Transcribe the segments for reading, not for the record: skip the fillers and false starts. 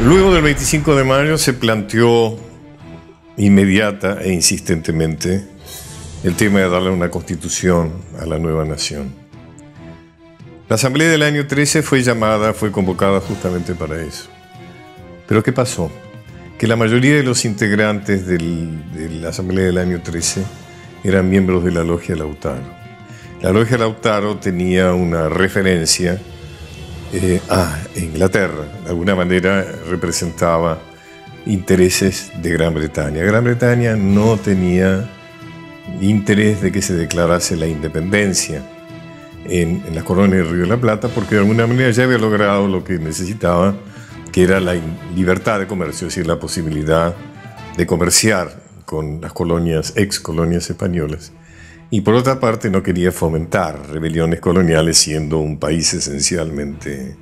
Luego del 25 de mayo se planteó inmediata e insistentemente el tema de darle una constitución a la nueva nación. La asamblea del año 13 fue convocada justamente para eso. Pero ¿qué pasó? Que la mayoría de los integrantes de la asamblea del año 13 eran miembros de la Logia Lautaro. La Logia Lautaro tenía una referencia a Inglaterra. De alguna manera representaba intereses de Gran Bretaña. Gran Bretaña no tenía interés de que se declarase la independencia en la colonia del Río de la Plata, porque de alguna manera ya había logrado lo que necesitaba, que era la libertad de comercio, es decir, la posibilidad de comerciar con las colonias, ex colonias españolas. Y por otra parte no quería fomentar rebeliones coloniales siendo un país esencialmente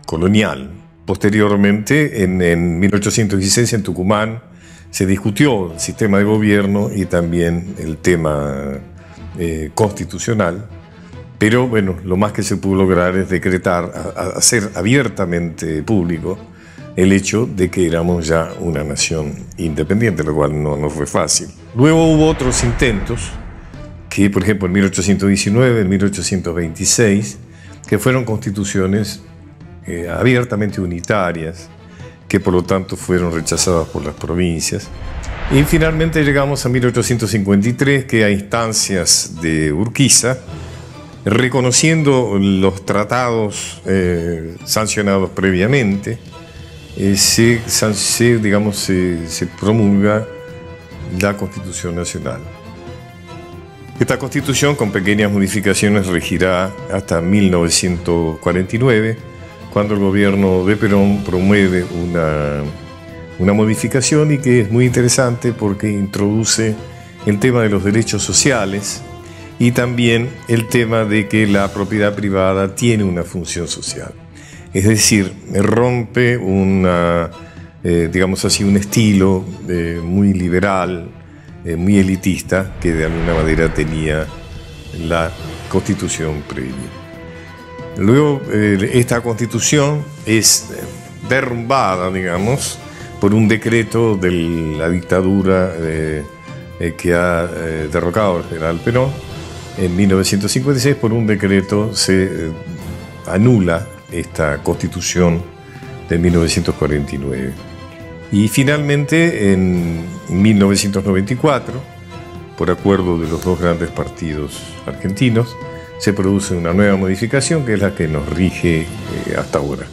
colonial. Posteriormente, en 1816 en Tucumán, se discutió el sistema de gobierno y también el tema constitucional, pero bueno, lo más que se pudo lograr es decretar, hacer abiertamente público el hecho de que éramos ya una nación independiente, lo cual no fue fácil. Luego hubo otros intentos, que por ejemplo en 1819, en 1826, que fueron constituciones abiertamente unitarias, que por lo tanto fueron rechazadas por las provincias. Y finalmente llegamos a 1853, que a instancias de Urquiza, reconociendo los tratados sancionados previamente, se promulga la Constitución Nacional. Esta Constitución, con pequeñas modificaciones, regirá hasta 1949, cuando el gobierno de Perón promueve una modificación y que es muy interesante porque introduce el tema de los derechos sociales y también el tema de que la propiedad privada tiene una función social. Es decir, rompe un estilo muy liberal, muy elitista, que de alguna manera tenía la Constitución previa. Luego, esta Constitución es derrumbada, digamos, por un decreto de la dictadura que ha derrocado al general Perón. En 1956, por un decreto, se anula esta Constitución de 1949. Y finalmente, en 1994, por acuerdo de los dos grandes partidos argentinos, se produce una nueva modificación que es la que nos rige hasta ahora.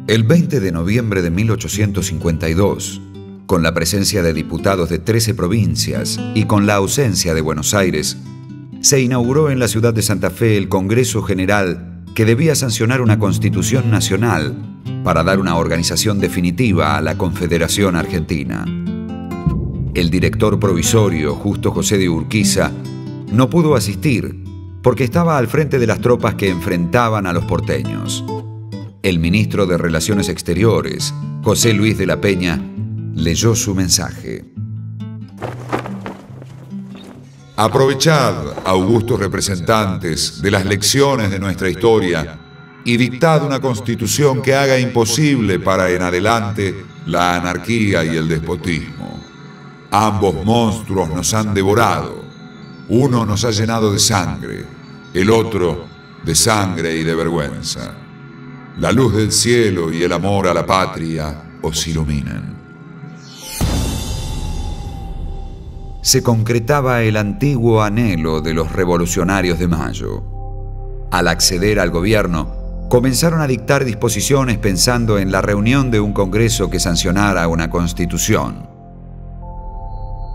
El 20 de noviembre de 1852, con la presencia de diputados de 13 provincias y con la ausencia de Buenos Aires, se inauguró en la ciudad de Santa Fe el Congreso General que debía sancionar una Constitución Nacional para dar una organización definitiva a la Confederación Argentina. El director provisorio, Justo José de Urquiza, no pudo asistir porque estaba al frente de las tropas que enfrentaban a los porteños. El ministro de Relaciones Exteriores, José Luis de la Peña, leyó su mensaje. Aprovechad, augustos representantes de las lecciones de nuestra historia, y dictad una constitución que haga imposible para en adelante la anarquía y el despotismo. Ambos monstruos nos han devorado. Uno nos ha llenado de sangre, el otro de sangre y de vergüenza. La luz del cielo y el amor a la patria os iluminan. Se concretaba el antiguo anhelo de los revolucionarios de Mayo. Al acceder al gobierno, comenzaron a dictar disposiciones pensando en la reunión de un congreso que sancionara una constitución.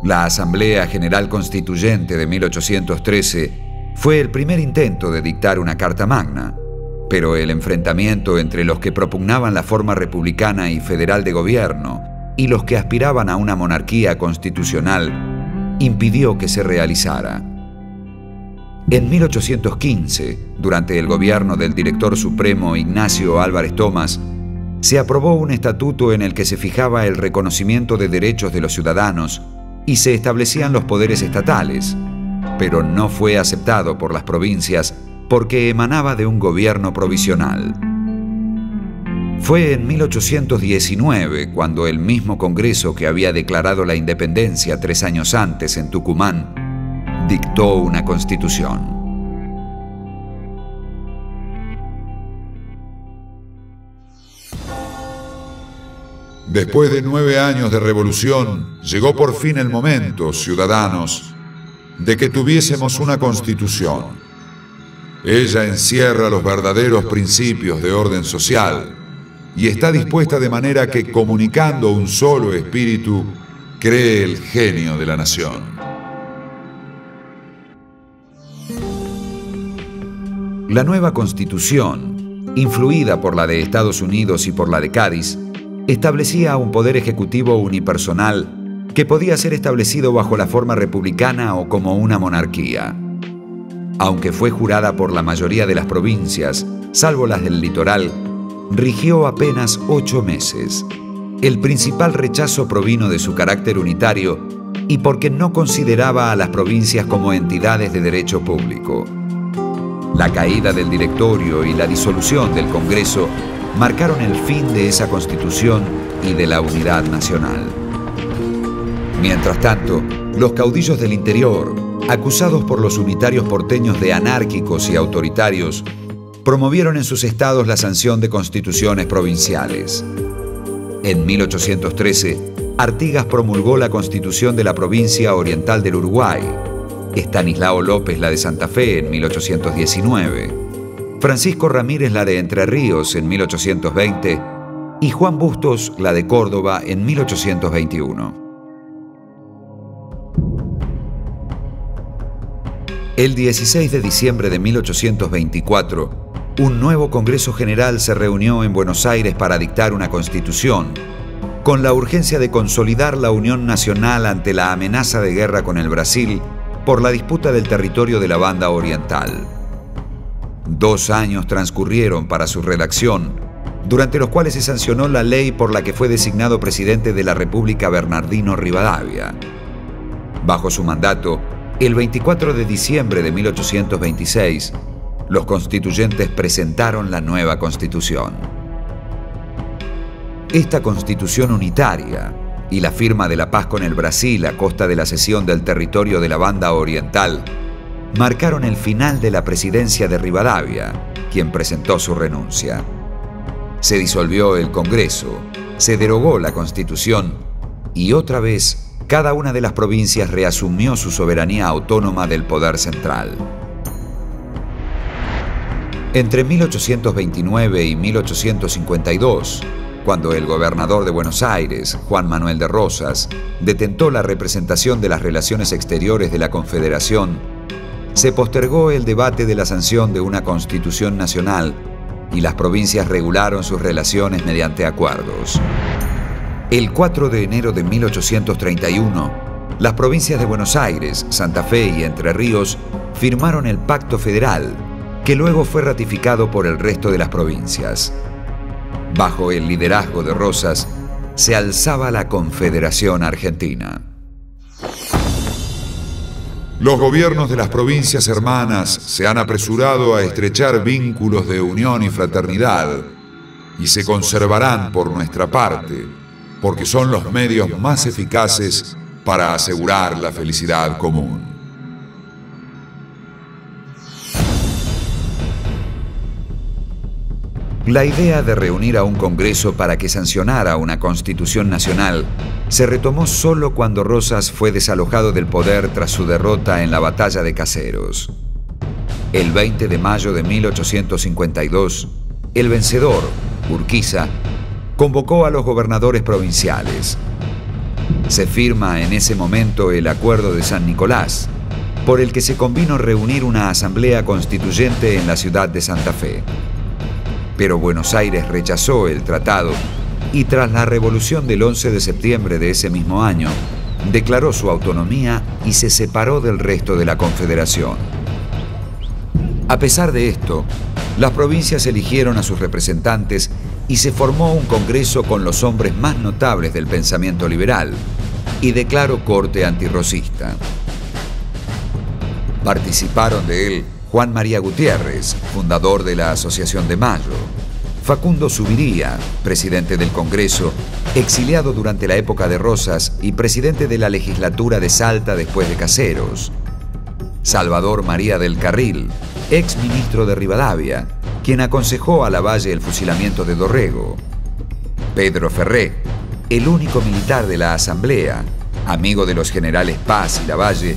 La Asamblea General Constituyente de 1813 fue el primer intento de dictar una Carta Magna, pero el enfrentamiento entre los que propugnaban la forma republicana y federal de gobierno y los que aspiraban a una monarquía constitucional impidió que se realizara. En 1815, durante el gobierno del director supremo Ignacio Álvarez Thomas, se aprobó un estatuto en el que se fijaba el reconocimiento de derechos de los ciudadanos y se establecían los poderes estatales, pero no fue aceptado por las provincias porque emanaba de un gobierno provisional. Fue en 1819 cuando el mismo Congreso que había declarado la independencia 3 años antes en Tucumán dictó una constitución. Después de 9 años de revolución, llegó por fin el momento, ciudadanos, de que tuviésemos una constitución. Ella encierra los verdaderos principios de orden social y está dispuesta de manera que, comunicando un solo espíritu, cree el genio de la nación. La nueva constitución, influida por la de Estados Unidos y por la de Cádiz, establecía un poder ejecutivo unipersonal que podía ser establecido bajo la forma republicana o como una monarquía. Aunque fue jurada por la mayoría de las provincias, salvo las del litoral, rigió apenas 8 meses. El principal rechazo provino de su carácter unitario y porque no consideraba a las provincias como entidades de derecho público. La caída del directorio y la disolución del Congreso marcaron el fin de esa constitución y de la unidad nacional. Mientras tanto, los caudillos del interior, acusados por los unitarios porteños de anárquicos y autoritarios, promovieron en sus estados la sanción de constituciones provinciales. En 1813, Artigas promulgó la Constitución de la Provincia Oriental del Uruguay, Estanislao López la de Santa Fe en 1819, Francisco Ramírez la de Entre Ríos en 1820 y Juan Bustos la de Córdoba en 1821. El 16 de diciembre de 1824, un nuevo Congreso General se reunió en Buenos Aires para dictar una constitución, con la urgencia de consolidar la unión nacional ante la amenaza de guerra con el Brasil por la disputa del territorio de la Banda Oriental. 2 años transcurrieron para su redacción, durante los cuales se sancionó la ley por la que fue designado presidente de la República Bernardino Rivadavia. Bajo su mandato, el 24 de diciembre de 1826, los constituyentes presentaron la nueva Constitución. Esta Constitución unitaria y la firma de la paz con el Brasil a costa de la cesión del territorio de la Banda Oriental marcaron el final de la presidencia de Rivadavia, quien presentó su renuncia. Se disolvió el Congreso, se derogó la Constitución y otra vez cada una de las provincias reasumió su soberanía autónoma del poder central. Entre 1829 y 1852, cuando el gobernador de Buenos Aires, Juan Manuel de Rosas, detentó la representación de las relaciones exteriores de la Confederación, se postergó el debate de la sanción de una constitución nacional y las provincias regularon sus relaciones mediante acuerdos. El 4 de enero de 1831, las provincias de Buenos Aires, Santa Fe y Entre Ríos firmaron el Pacto Federal, que luego fue ratificado por el resto de las provincias. Bajo el liderazgo de Rosas, se alzaba la Confederación Argentina. Los gobiernos de las provincias hermanas se han apresurado a estrechar vínculos de unión y fraternidad y se conservarán por nuestra parte, porque son los medios más eficaces para asegurar la felicidad común. La idea de reunir a un Congreso para que sancionara una Constitución nacional se retomó solo cuando Rosas fue desalojado del poder tras su derrota en la Batalla de Caseros. El 20 de mayo de 1852, el vencedor, Urquiza, convocó a los gobernadores provinciales. Se firma en ese momento el Acuerdo de San Nicolás, por el que se convino reunir una asamblea constituyente en la ciudad de Santa Fe. Pero Buenos Aires rechazó el tratado y tras la revolución del 11 de septiembre de ese mismo año, declaró su autonomía y se separó del resto de la Confederación. A pesar de esto, las provincias eligieron a sus representantes y se formó un congreso con los hombres más notables del pensamiento liberal y de claro corte antirrosista. Participaron de él Juan María Gutiérrez, fundador de la Asociación de Mayo; Facundo Zuviría, presidente del Congreso, exiliado durante la época de Rosas y presidente de la legislatura de Salta después de Caseros; Salvador María del Carril, ex ministro de Rivadavia, quien aconsejó a Lavalle el fusilamiento de Dorrego; Pedro Ferré, el único militar de la Asamblea, amigo de los generales Paz y Lavalle;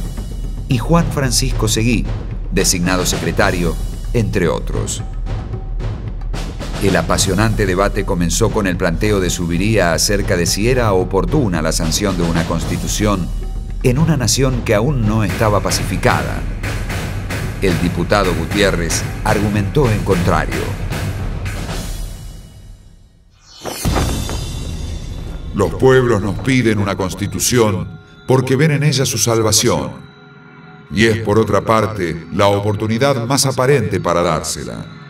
y Juan Francisco Seguí, designado secretario, entre otros. El apasionante debate comenzó con el planteo de Zuviría acerca de si era oportuna la sanción de una constitución en una nación que aún no estaba pacificada. El diputado Gutiérrez argumentó en contrario. Los pueblos nos piden una constitución porque ven en ella su salvación, y es por otra parte la oportunidad más aparente para dársela.